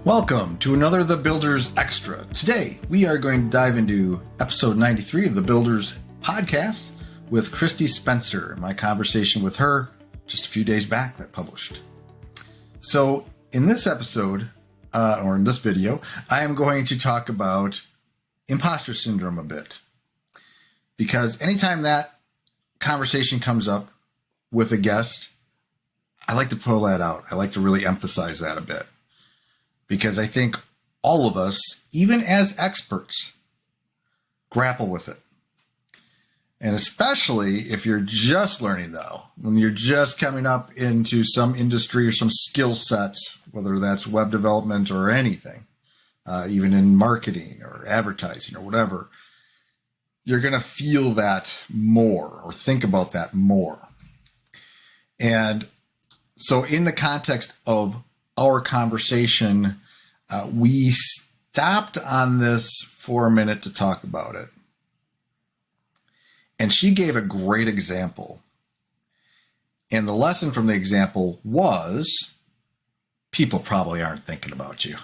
Welcome to another The Builders Extra. Today, we are going to dive into episode 93 of The Builders podcast with Kristi Spencer, my conversation with her just a few days back that published. So in this episode, or in this video, I am going to talk about imposter syndrome a bit. Because anytime that conversation comes up with a guest, I like to pull that out. I like to really emphasize that a bit. Because I think all of us, even as experts, grapple with it. And especially if you're just learning, though, when you're just coming up into some industry or some skill sets, whether that's web development or anything, even in marketing or advertising or whatever, you're going to feel that more or think about that more. And so in the context of our conversation, we stopped on this for a minute to talk about it. And she gave a great example. And the lesson from the example was people probably aren't thinking about you.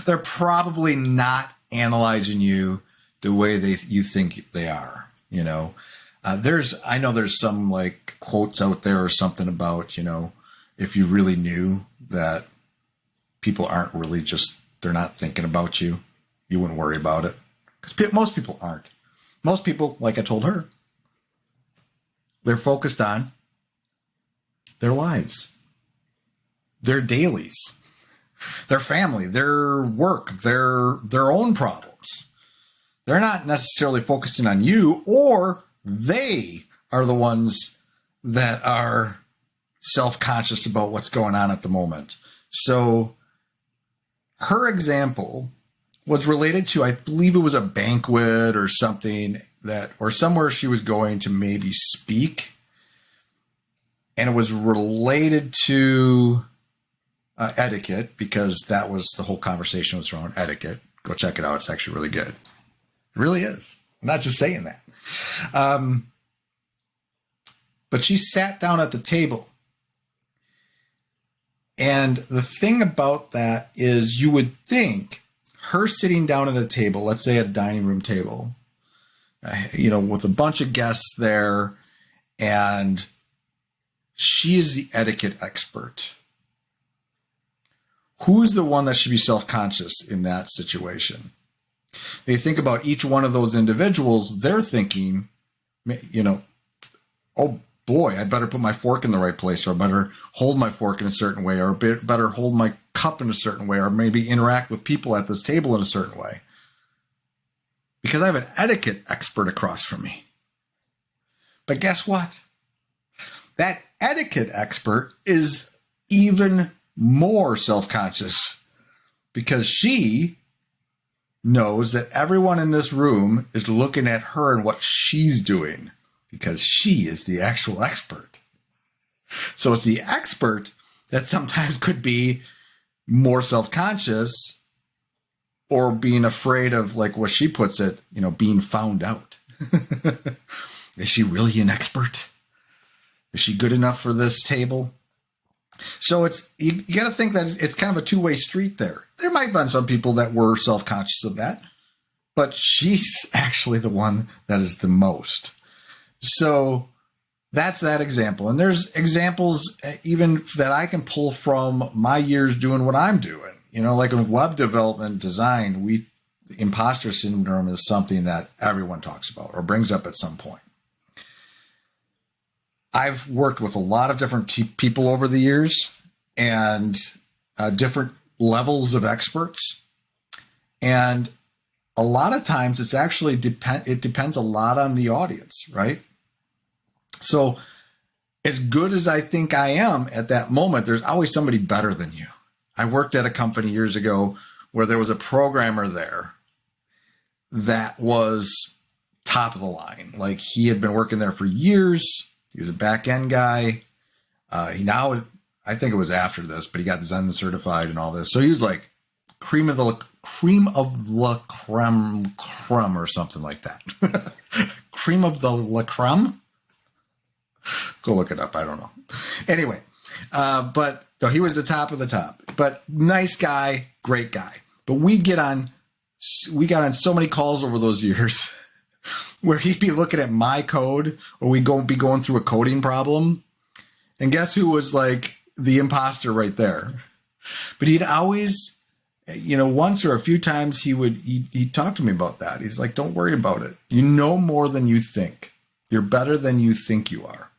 They're probably not analyzing you the way you think they are. You know, I know there's some like quotes out there or something about, you know, if you really knew that people aren't really they're not thinking about you, you wouldn't worry about it. Because most people aren't. Most people, like I told her, they're focused on their lives, their dailies, their family, their work, their own problems. They're not necessarily focusing on you, or they are the ones that are self-conscious about what's going on at the moment. So her example was related to, I believe it was a banquet or something or somewhere she was going to maybe speak. And it was related to etiquette, because that was the whole conversation was around etiquette. Go check it out. It's actually really good. It really is. I'm not just saying that. But she sat down at the table. And the thing about that is you would think her sitting down at a table, let's say a dining room table, with a bunch of guests there, and she is the etiquette expert. Who's the one that should be self-conscious in that situation? They think about each one of those individuals, they're thinking, oh boy, I better put my fork in the right place, or I better hold my fork in a certain way, or better hold my cup in a certain way, or maybe interact with people at this table in a certain way. Because I have an etiquette expert across from me. But guess what? That etiquette expert is even more self-conscious, because she knows that everyone in this room is looking at her and what she's doing, because she is the actual expert. So it's the expert that sometimes could be more self-conscious, or being afraid of, like what she puts it, being found out. Is she really an expert? Is she good enough for this table? So you got to think that it's kind of a two-way street there. There might have been some people that were self-conscious of that, but she's actually the one that is the most. So that's that example. And there's examples even that I can pull from my years doing what I'm doing. Like in web development design, imposter syndrome is something that everyone talks about or brings up at some point. I've worked with a lot of different people over the years, and different levels of experts. And a lot of times it's actually it depends a lot on the audience, right? So as good as I think I am at that moment, there's always somebody better than you. I worked at a company years ago where there was a programmer there that was top of the line. Like, he had been working there for years. He was a back-end guy. I think it was after this, but he got Zen certified and all this. So he was like cream of the creme or something like that. Cream of the la creme? Go look it up. I don't know. Anyway, but No, he was the top of the top, but nice guy, great guy. But we got on so many calls over those years where he'd be looking at my code, or we'd be going through a coding problem. And guess who was like the imposter right there? But he'd always, once or a few times he'd talk to me about that. He's like, don't worry about it. You know more than you think. You're better than you think you are.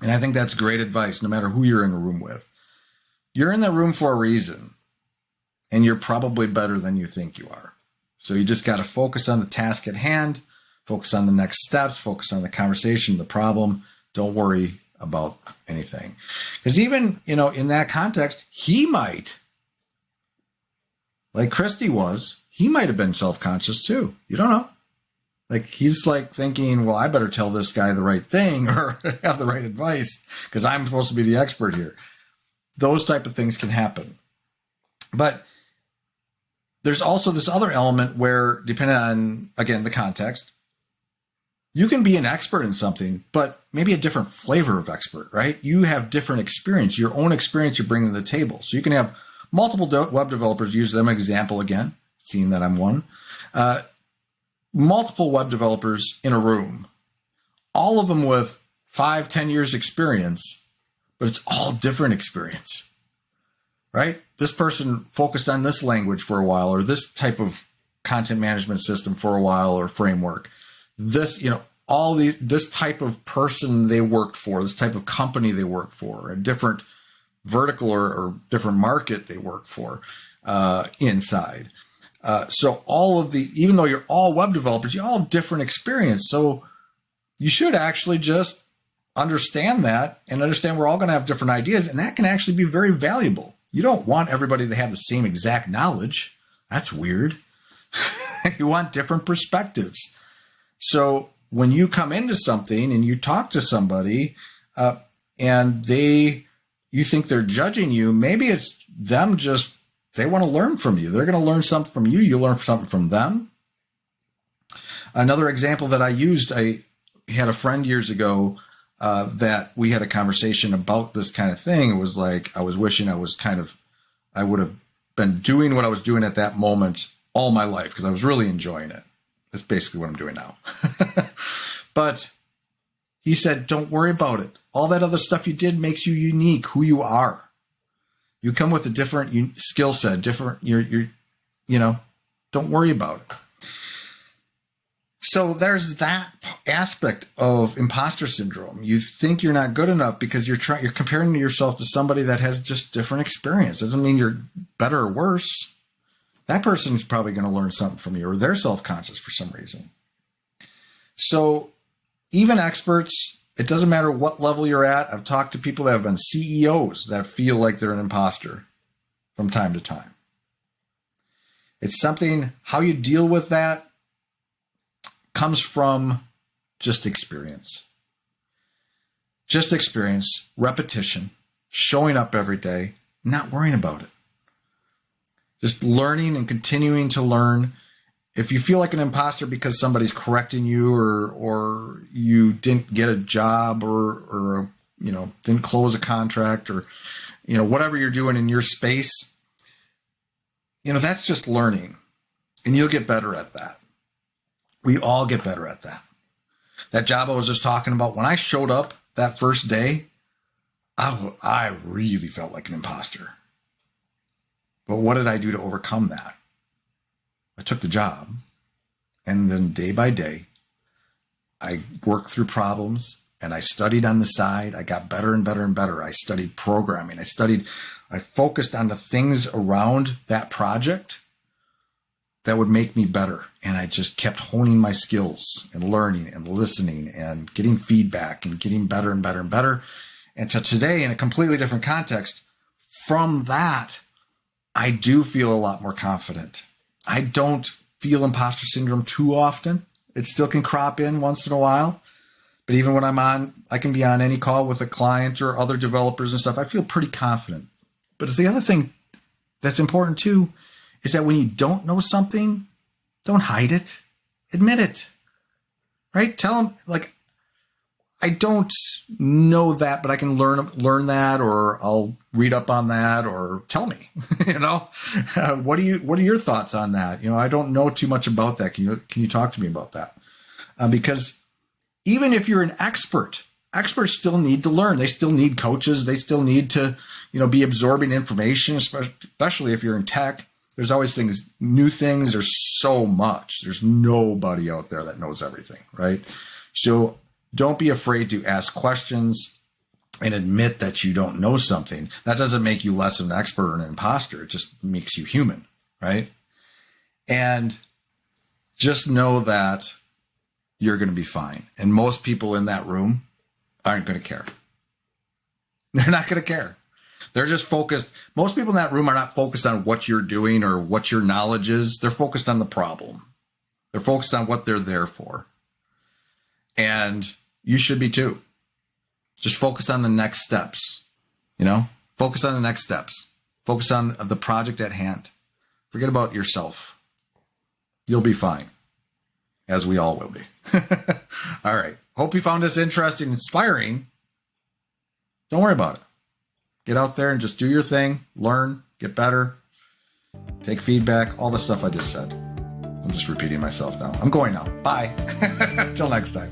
And I think that's great advice, no matter who you're in a room with. You're in that room for a reason, and you're probably better than you think you are. So you just got to focus on the task at hand, focus on the next steps, focus on the conversation, the problem. Don't worry about anything. Because even, in that context, he might, like Kristi was, he might have been self-conscious too. You don't know. Like, he's like thinking, well, I better tell this guy the right thing or have the right advice because I'm supposed to be the expert here. Those type of things can happen. But there's also this other element where, depending on, again, the context, you can be an expert in something, but maybe a different flavor of expert, right? You have different experience, your own experience you're bringing to the table. So you can have multiple web developers, use them as an example again, seeing that I'm one. Multiple web developers in a room, all of them with 5-10 years experience, but it's all different experience, right? This person focused on this language for a while, or this type of content management system for a while, or framework. This, this type of person they worked for, this type of company they worked for, a different vertical or different market they work for inside. So even though you're all web developers, you all have different experience. So you should actually just understand that and understand we're all going to have different ideas. And that can actually be very valuable. You don't want everybody to have the same exact knowledge. That's weird. You want different perspectives. So when you come into something and you talk to somebody and you think they're judging you, maybe it's them just, they want to learn from you. They're going to learn something from you. You learn something from them. Another example that I used, I had a friend years ago that we had a conversation about this kind of thing. It was like, I was wishing I would have been doing what I was doing at that moment all my life because I was really enjoying it. That's basically what I'm doing now. But he said, don't worry about it. All that other stuff you did makes you unique, who you are. You come with a different skill set, don't worry about it. So there's that aspect of imposter syndrome. You think you're not good enough because you're comparing yourself to somebody that has just different experience. Doesn't mean you're better or worse. That person's probably going to learn something from you, or they're self-conscious for some reason. So even experts, it doesn't matter what level you're at. I've talked to people that have been CEOs that feel like they're an imposter from time to time. It's something, how you deal with that comes from just experience. Just experience, repetition, showing up every day, not worrying about it. Just learning and continuing to learn. If you feel like an imposter because somebody's correcting you or you didn't get a job or didn't close a contract or whatever you're doing in your space, that's just learning, and you'll get better at that. We all get better at that. That job I was just talking about, when I showed up that first day, I really felt like an imposter. But what did I do to overcome that? I took the job, and then day by day, I worked through problems, and I studied on the side. I got better and better and better. I studied programming. I focused on the things around that project that would make me better. And I just kept honing my skills and learning and listening and getting feedback and getting better and better and better. And to today, in a completely different context, from that, I do feel a lot more confident. I don't feel imposter syndrome too often. It still can crop in once in a while. But even when I can be on any call with a client or other developers and stuff, I feel pretty confident. But it's the other thing that's important too, is that when you don't know something, don't hide it. Admit it, right? Tell them, like, I don't know that, but I can learn that, or I'll read up on that, or tell me, what are your thoughts on that? I don't know too much about that. Can you talk to me about that? Because even if you're an expert, experts still need to learn. They still need coaches. They still need to, be absorbing information, especially if you're in tech. There's always new things. There's so much. There's nobody out there that knows everything, right? So don't be afraid to ask questions and admit that you don't know something. That doesn't make you less of an expert or an imposter. It just makes you human, right? And just know that you're going to be fine. And most people in that room aren't going to care. They're not going to care. They're just focused. Most people in that room are not focused on what you're doing or what your knowledge is. They're focused on the problem. They're focused on what they're there for. And you should be too. Just focus on the next steps. Focus on the next steps. Focus on the project at hand. Forget about yourself. You'll be fine, as we all will be. All right. Hope you found this interesting, inspiring. Don't worry about it. Get out there and just do your thing. Learn, get better, take feedback, all the stuff I just said. I'm just repeating myself now. I'm going now. Bye. Until next time.